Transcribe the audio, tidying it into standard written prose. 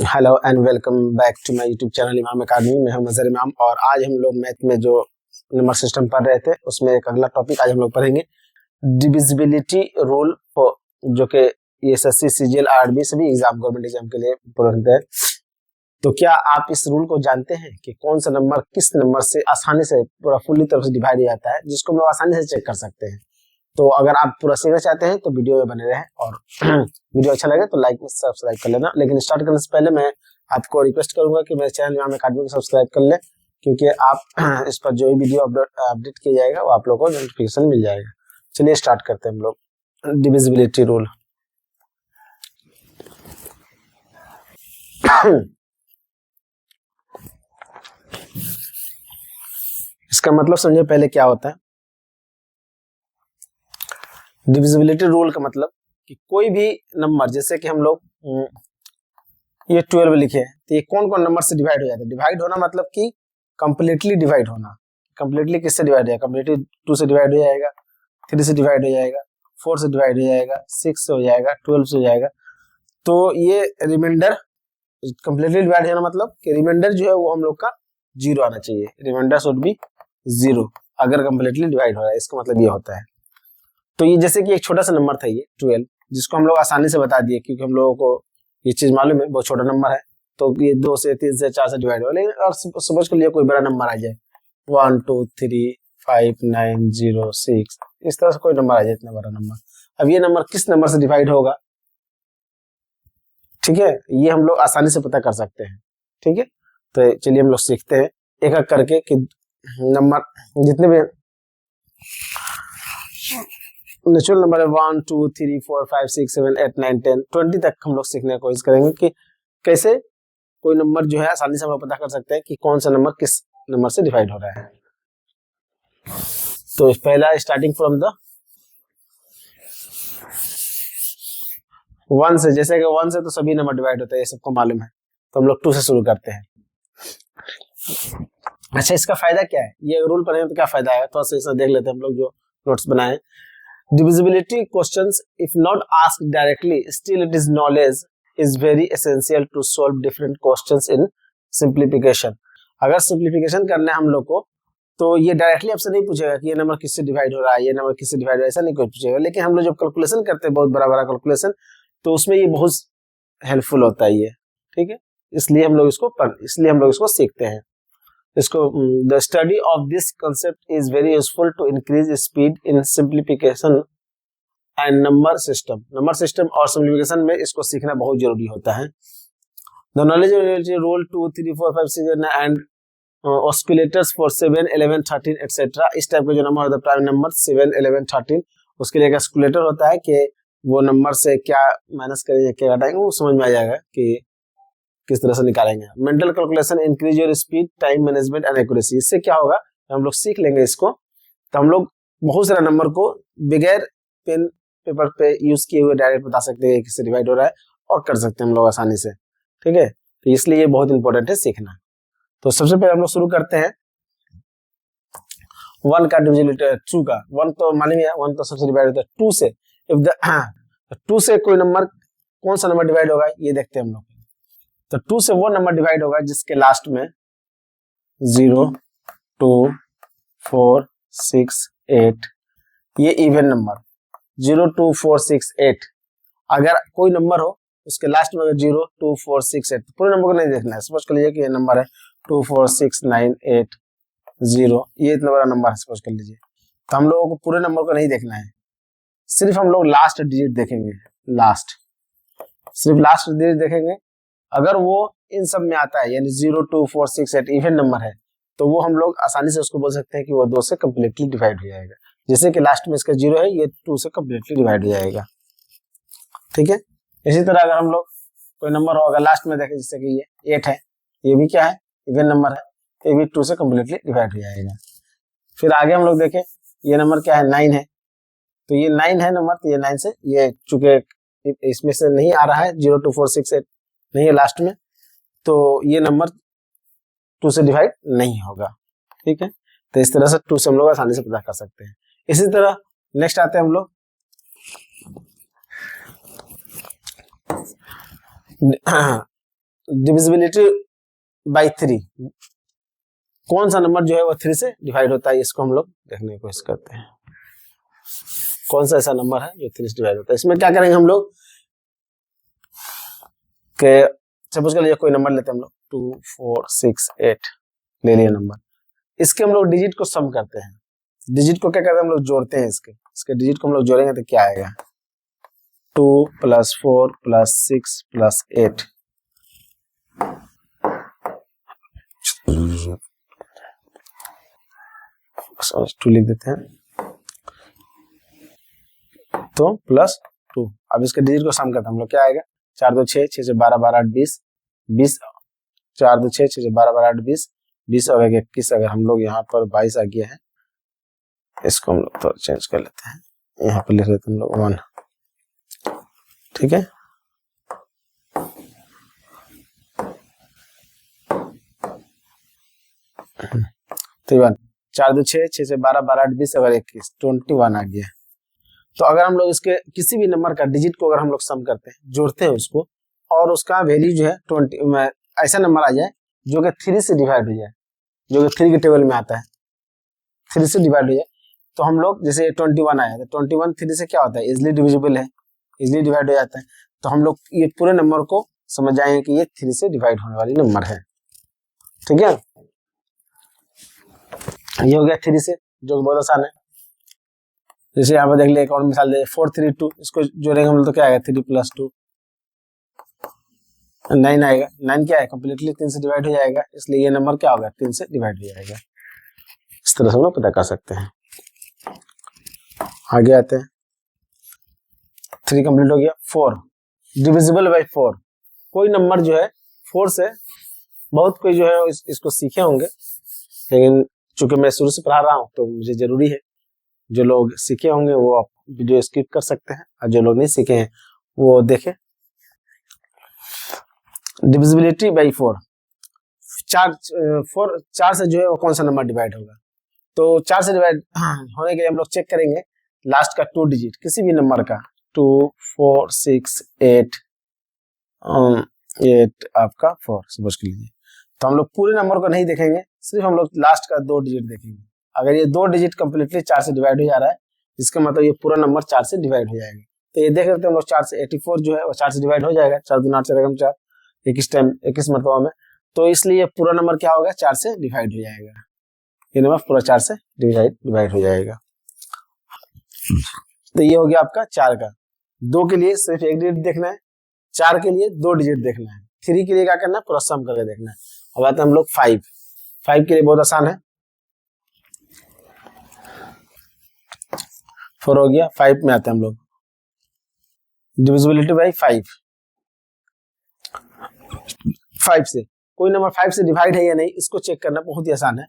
Hello and welcome back to my YouTube channel Imam Academy. मैं हूं मजहर इमाम और आज हम लोग मैथ में जो नंबर सिस्टम पढ़ रहे थे उसमें एक अगला टॉपिक आज हम लोग पढ़ेंगे, डिविजिबिलिटी रूल, जो कि एसएससी सीजीएल आरआरबी सभी एग्जाम गवर्नमेंट एग्जाम के लिए पढ़ते हैं। तो क्या आप इस रूल को जानते हैं कि कौन सा नंबर किस नंबर से आसानी से पूरा फुल्ली तरफ से डिवाइड हो जाता है, जिसको हम लोग आसानी से चेक कर सकते हैं। तो अगर आप पूरा सीखना चाहते हैं तो वीडियो में बने रहें और वीडियो अच्छा लगे तो लाइक सब्सक्राइब कर लेना। लेकिन स्टार्ट करने से पहले मैं आपको रिक्वेस्ट करूंगा कि मेरे चैनल इमाम अकादमी को सब्सक्राइब कर लें, क्योंकि आप इस पर जो भी वीडियो अपडेट किया जाएगा वो आप लोगों को नोटिफिकेशन मिल जाएगा। चलिए स्टार्ट करते हैं हम लोग डिविजिबिलिटी रूल। इसका मतलब समझे पहले क्या होता है। डिविजिबिलिटी रूल का मतलब कि कोई भी नंबर, जैसे कि हम लोग ये 12 लिखे हैं, तो ये कौन कौन नंबर से डिवाइड हो जाता है। डिवाइड होना मतलब कि कंप्लीटली डिवाइड होना। कंप्लीटली किससे डिवाइड हो जाएगा? कंप्लीटली 2 से डिवाइड हो जाएगा, 3 से डिवाइड हो जाएगा, 4 से डिवाइड हो जाएगा, 6 से हो जाएगा, 12 से हो जाएगा। तो ये रिमाइंडर कंप्लीटली डिवाइड होना मतलब कि रिमाइंडर जो है वो हम लोग का 0 आना चाहिए। रिमाइंडर शुड बी 0 अगर कंप्लीटली डिवाइड हो रहा है, इसका मतलब ये होता है। तो ये जैसे कि एक छोटा सा नंबर था ये 12, जिसको हम लोग आसानी से बता दिए क्योंकि हम लोगों को ये चीज मालूम है बहुत छोटा नंबर है। तो ये 2 से 3 से 4 से डिवाइड हो, लेकिन और समझ कर लिए कोई बड़ा नंबर आ जाए 1 2 3 5 9 0 6, इस तरह से कोई नंबर आ जाए, इतना बड़ा नंबर। अब ये नंबर किस नंबर से डिवाइड होगा, ठीक है, ये हम लोग आसानी से पता कर सकते हैं। ठीक है, तो चलिए हम लोग सीखते हैं एक एक करके कि नंबर जितने भी नेचुरल नंबर है 1 2 3 4 5 6 7 8 9 10 20 तक हम लोग सीखने की कोशिश करेंगे कि कैसे कोई नंबर जो है आसानी से हम लोग पता कर सकते हैं कि कौन सा नंबर किस नंबर से डिवाइड हो रहा है। तो पहला स्टार्टिंग फ्रॉम द 1 से, जैसे कि 1 से तो सभी नंबर डिवाइड होते हैं, ये सबको मालूम है। तो हम लोग 2 से शुरू करते हैं। अच्छा, इसका फायदा क्या है, ये रूल पढ़ेंगे तो क्या फायदा है, थोड़ा सा देख लेते हैं हम लोग जो नोट्स बनाए। Divisibility questions, if not asked directly, still it is knowledge is very essential to solve different questions in simplification. अगर सिंप्लीफिकेशन करना है हम लोग को तो ये डायरेक्टली आपसे नहीं पूछेगा कि ये नंबर किससे डिवाइड हो रहा है, ये नंबर किससे डिवाइड हो रहा है, ऐसा नहीं कुछ पूछेगा। लेकिन हम लोग जब कैलकुलेशन करते हैं बहुत बड़ा बड़ा कैलकुलेशन, तो उसमें ये बहुत हेल्पफुल होता है ये। ठीक है, इसलिए हम लोग इसको सीखते हैं। इसको the study of this concept is very useful to increase speed in simplification and number system. Number system और सिंप्लीफिकेशन में इसको सीखना बहुत जरूरी होता है। The knowledge rule 2 3 4 5 6 and oscillators for 7 11 13 etcetera. इस टाइप का जो नंबर होता है प्राइम नंबर 7 11 13, उसके लिए एक ऑस्किलेटर होता है कि वो नंबर से क्या माइनस करेंगे क्या घटाएंगे वो समझ में आ जाएगा कि किस तरह से निकालेंगे। Mental calculation increase your speed, time management and accuracy. इससे क्या होगा, हम लोग सीख लेंगे इसको तो हम लोग बहुत सारे नंबर को बगैर पेन पेपर पे यूज किए हुए डायरेक्ट बता सकते हैं किससे डिवाइड हो रहा है और कर सकते हैं हम लोग आसानी से। ठीक है, तो इसलिए ये बहुत इंपॉर्टेंट है सीखना। तो सबसे पहले हम लोग शुरू करते हैं 1 का डिविजिबिलिटी 2 का। 1 तो मालूम है, 1 तो सबसे डिवाइड होता है 2 से। इफ द 2 से कोई नंबर, कौन सा नंबर डिवाइड होगा ये देखते हैं हम लोग। तो 2 से वो नंबर डिवाइड होगा जिसके लास्ट में 0 2 4 6 8, ये इवन नंबर 0 2 4 6 8। अगर कोई नंबर हो उसके लास्ट में 0 2 4 6 8, पूरे नंबर को नहीं देखना है। सपोज कर लीजिए कि ये नंबर है 2 4 6 9 8 0, ये इतना बड़ा नंबर है सपोज कर लीजिए। तो हम लोगों को पूरे नंबर को नहीं देखना है, सिर्फ हम लोग लास्ट डिजिट देखेंगे। सिर्फ लास्ट डिजिट देखेंगे। अगर वो इन सब में आता है यानी 0 2 4 6 8 इवन नंबर है, तो वो हम लोग आसानी से उसको बोल सकते हैं कि वो 2 से कम्प्लीटली डिवाइड हो जाएगा। जैसे कि लास्ट में इसका 0 है, ये 2 से कम्प्लीटली डिवाइड हो जाएगा। ठीक है, इसी तरह अगर हम लोग कोई नंबर होगा लास्ट में देखें, जैसे कि ये 8 है, ये भी क्या है, इवन नंबर है, ये भी 2 से कम्प्लीटली डिवाइड हो जाएगा। फिर आगे हम लोग देखें, ये नंबर क्या है, 9 है, तो ये 9 है नंबर, तो ये 9 से, ये चूंकि इसमें से नहीं आ रहा है 0 2 4 6 8 नहीं है लास्ट में, तो ये नंबर 2 से डिवाइड नहीं होगा। ठीक है, तो इस तरह से 2 से हम लोग आसानी से पता कर सकते हैं। इसी तरह नेक्स्ट आते हैं हम लोग डिविजिबिलिटी बाई 3, कौन सा नंबर जो है वो 3 से डिवाइड होता है, इसको हम लोग देखने की कोशिश करते हैं। कौन सा ऐसा नंबर है जो 3 से डिवाइड होता है। इसमें क्या करेंगे हम लोग के सपोज कर लीजिए कोई नंबर लेते हैं हम लोग 2 4 6 8 ले लिया नंबर, इसके हम लोग डिजिट को सम करते हैं। डिजिट को क्या करते हैं हम लोग जोड़ते हैं, इसके डिजिट को हम लोग जोड़ेंगे तो क्या आएगा 2 + 4 + 6 + 8 2 लिख देते हैं तो +2। अब इसके डिजिट को सम करते हैं हम लोग, क्या आएगा 4 2 6 6 से 12 12 8 20 20 4 2 6 6 से 12 12 8 20 20 और 21, अगर हम लोग यहाँ पर 22 आ गया है, इसको हम लोग थोड़ा चेंज कर लेते हैं, यहाँ पर लिख लेते हैं हम लोग 1, ठीक है। तो 1 4 2 6 6 से 12 12 8 20 और 21 21 आ गया। तो अगर हम लोग इसके किसी भी नंबर का डिजिट को अगर हम लोग सम करते हैं, जोड़ते हैं उसको, और उसका वैल्यू जो है 20 में ऐसा नंबर आ जाए जो कि 3 से डिवाइड हो जाए, जो कि 3 के टेबल में आता है, 3 से डिवाइड हो जाए, तो हम लोग जैसे 21 आया तो 21 3 से क्या होता है, इजिली डिविजिबल है, इजिली डिवाइड हो जाता है। तो हम लोग ये पूरे नंबर को समझ जाएंगे कि ये 3 से डिवाइड होने वाली नंबर है, ठीक है। ये हो गया 3 से, जो बहुत आसान है। जैसे यहाँ पर देख ले, एक और मिसाल दे 4 3 2, इसको जोड़ेंगे हम लोग तो क्या आएगा 3 + 2 9 आएगा। 9 क्या है, कंप्लीटली 3 से डिवाइड हो जाएगा, इसलिए ये नंबर क्या होगा 3 से डिवाइड हो जाएगा। इस तरह से हम लोग पता कर सकते हैं। आगे आते हैं, 3 कंप्लीट हो गया। 4 डिविजिबल बाई 4, कोई नंबर जो है 4 से, बहुत कोई जो है इसको सीखे होंगे, लेकिन चूंकि मैं शुरू से पढ़ा रहा हूँ तो मुझे जरूरी है, जो लोग सीखे होंगे वो आप वीडियो स्किप कर सकते हैं, और जो लोग नहीं सीखे हैं वो देखें। डिविजिबिलिटी बाई 4, 4 से जो है वो कौन सा नंबर डिवाइड होगा, तो 4 से डिवाइड होने के लिए हम लोग चेक करेंगे लास्ट का 2 डिजिट किसी भी नंबर का, 2 4 6 8 8 आपका 4 समझ के लीजिए। तो हम लोग पूरे नंबर को नहीं देखेंगे, सिर्फ हम लोग लास्ट का 2 डिजिट देखेंगे। अगर ये 2 डिजिट कंप्लीटली 4 से डिवाइड हो जा रहा है, इसका मतलब ये पूरा नंबर 4 से डिवाइड हो जाएगा। तो ये देख लेते हैं हम लोग, 4 से 84 जो है वो 4 से डिवाइड हो जाएगा, 4 दूना 8 4 4 21 टाइम 21 मरतबा में, तो इसलिए पूरा नंबर क्या होगा 4 से डिवाइड हो जाएगा, ये नंबर पूरा 4 से डिवाइड हो जाएगा। तो ये हो गया आपका 4 का। 2 के लिए सिर्फ 1 डिजिट देखना है, 4 के लिए 2 डिजिट देखना है, 3 के लिए क्या करना है पूरा सम करके देखना है। अब आते हैं हम लोग 5 के लिए बहुत आसान है, 4 हो गया। 5 में आते हैं हम लोग, डिविजिबिलिटी बाई 5 से कोई नंबर 5 से डिवाइड है या नहीं, इसको चेक करना बहुत ही आसान है।